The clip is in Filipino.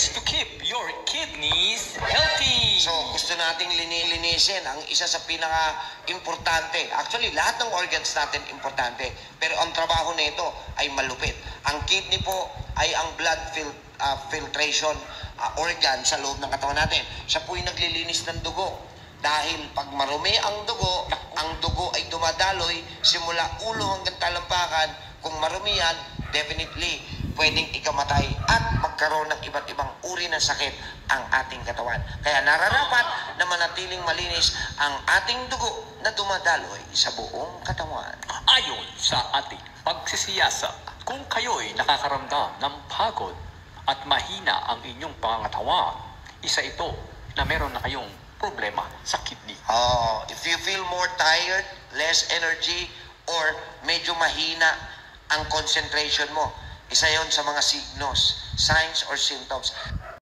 is to keep your kidneys healthy. So, gusto nating linisin ang isa sa pinaka-importante. Actually, lahat ng organs natin importante. Pero ang trabaho nito ay malupit. Ang kidney po ay ang blood filtration organ sa loob ng katawan natin. Siya po yung naglilinis ng dugo. Dahil pag marumi ang dugo ay dumadaloy simula ulo hanggang talampakan. Kung marumi yan, definitely pwedeng ikamatay at magkaroon ng iba't ibang uri ng sakit ang ating katawan. Kaya nararapat na manatiling malinis ang ating dugo na dumadaloy sa buong katawan. Ayon sa ating pagsisiyasa, kung kayo'y nakakaramdam ng pagod at mahina ang inyong pangangatawan, isa ito na meron na kayong problema sa kidney. If you feel more tired, less energy, or medyo mahina ang concentration mo, isa yon sa mga signs or symptoms